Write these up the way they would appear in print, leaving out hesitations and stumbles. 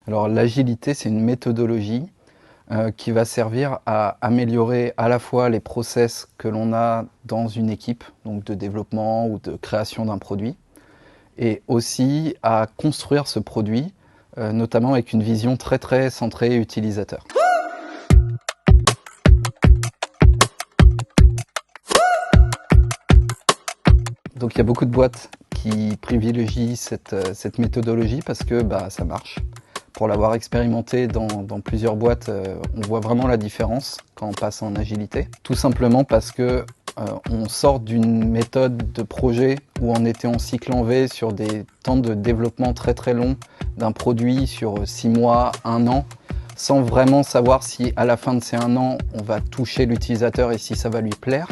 Alors l'agilité, c'est une méthodologie qui va servir à améliorer à la fois les process que l'on a dans une équipe, donc de développement ou de création d'un produit, et aussi à construire ce produit, notamment avec une vision très très centrée utilisateur. Donc il y a beaucoup de boîtes qui privilégient cette méthodologie parce que ça marche. Pour l'avoir expérimenté dans plusieurs boîtes, on voit vraiment la différence quand on passe en agilité. Tout simplement parce que on sort d'une méthode de projet où on était en cycle en V sur des temps de développement très très longs d'un produit sur 6 mois, 1 an, sans vraiment savoir si à la fin de ces 1 an, on va toucher l'utilisateur et si ça va lui plaire,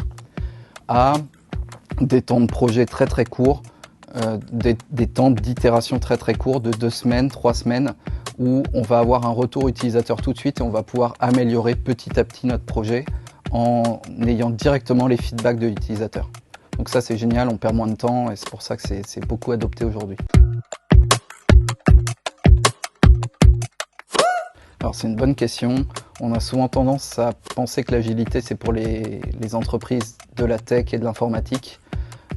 à des temps de projet très très courts, des temps d'itération très très courts de 2 semaines, 3 semaines, où on va avoir un retour utilisateur tout de suite et on va pouvoir améliorer petit à petit notre projet en ayant directement les feedbacks de l'utilisateur. Donc ça c'est génial, on perd moins de temps et c'est pour ça que c'est beaucoup adopté aujourd'hui. Alors c'est une bonne question. On a souvent tendance à penser que l'agilité c'est pour les entreprises de la tech et de l'informatique.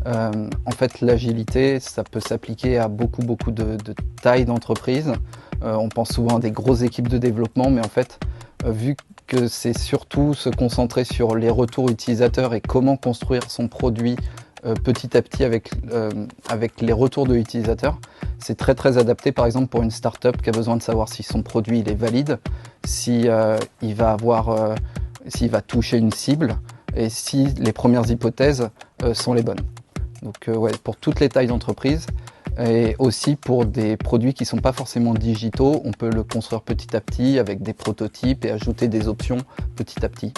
En fait, l'agilité, ça peut s'appliquer à beaucoup de tailles d'entreprise. On pense souvent à des grosses équipes de développement, mais en fait, vu que c'est surtout se concentrer sur les retours utilisateurs et comment construire son produit petit à petit avec les retours de l'utilisateur, c'est très très adapté par exemple pour une start-up qui a besoin de savoir si son produit il est valide, si il va toucher une cible et si les premières hypothèses sont les bonnes. Donc ouais, pour toutes les tailles d'entreprise et aussi pour des produits qui ne sont pas forcément digitaux, on peut le construire petit à petit avec des prototypes et ajouter des options petit à petit.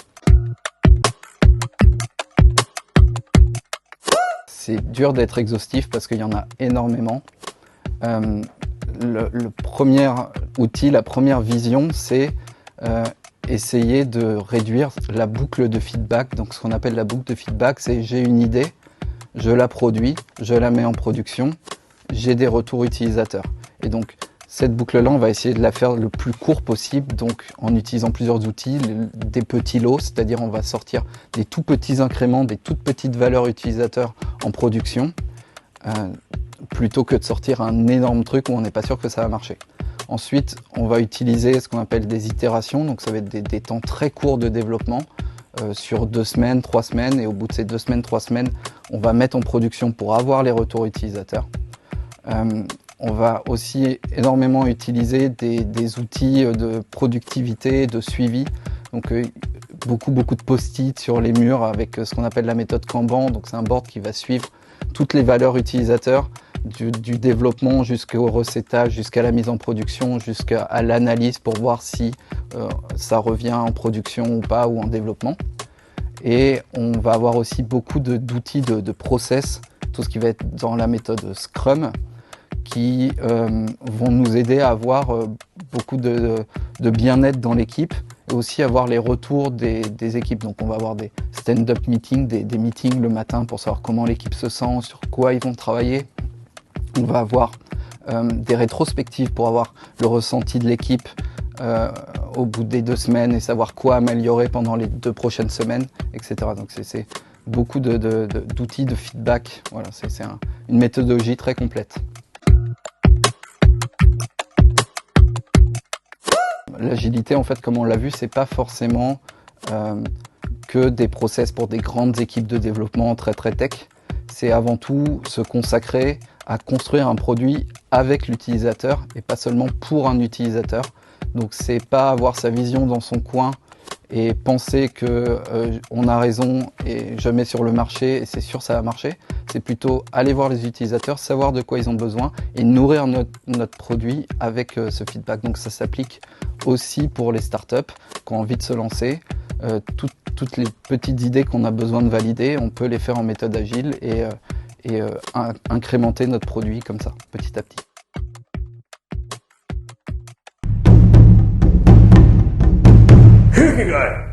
C'est dur d'être exhaustif parce qu'il y en a énormément. Le premier outil, la première vision, c'est essayer de réduire la boucle de feedback. Donc ce qu'on appelle la boucle de feedback, c'est j'ai une idée, je la produis, je la mets en production, j'ai des retours utilisateurs. Et donc, cette boucle-là, on va essayer de la faire le plus court possible, donc en utilisant plusieurs outils, des petits lots, c'est-à-dire on va sortir des tout petits incréments, des toutes petites valeurs utilisateurs en production, plutôt que de sortir un énorme truc où on n'est pas sûr que ça va marcher. Ensuite, on va utiliser ce qu'on appelle des itérations, donc ça va être des temps très courts de développement, sur 2 semaines, 3 semaines, et au bout de ces 2 semaines, 3 semaines, on va mettre en production pour avoir les retours utilisateurs. On va aussi énormément utiliser des outils de productivité, de suivi, donc beaucoup de post-it sur les murs avec ce qu'on appelle la méthode Kanban, donc c'est un board qui va suivre toutes les valeurs utilisateurs, du développement jusqu'au recettage, jusqu'à la mise en production, jusqu'à l'analyse pour voir si ça revient en production ou pas, ou en développement. Et on va avoir aussi beaucoup d'outils de process, tout ce qui va être dans la méthode Scrum, qui vont nous aider à avoir beaucoup de bien-être dans l'équipe et aussi avoir les retours des équipes. Donc on va avoir des stand-up meetings, des meetings le matin pour savoir comment l'équipe se sent, sur quoi ils vont travailler. On va avoir des rétrospectives pour avoir le ressenti de l'équipe au bout des 2 semaines et savoir quoi améliorer pendant les 2 prochaines semaines, etc. Donc c'est beaucoup d'outils de feedback. Voilà, c'est une méthodologie très complète. L'agilité, en fait, comme on l'a vu, c'est pas forcément que des process pour des grandes équipes de développement très tech. C'est avant tout se consacrer à construire un produit avec l'utilisateur et pas seulement pour un utilisateur. Donc c'est pas avoir sa vision dans son coin et penser que on a raison et je mets sur le marché et c'est sûr ça va marcher. C'est plutôt aller voir les utilisateurs, savoir de quoi ils ont besoin et nourrir notre produit avec ce feedback. Donc ça s'applique aussi pour les startups qui ont envie de se lancer. Toutes les petites idées qu'on a besoin de valider, on peut les faire en méthode agile et incrémenter notre produit comme ça, petit à petit. Hikigai!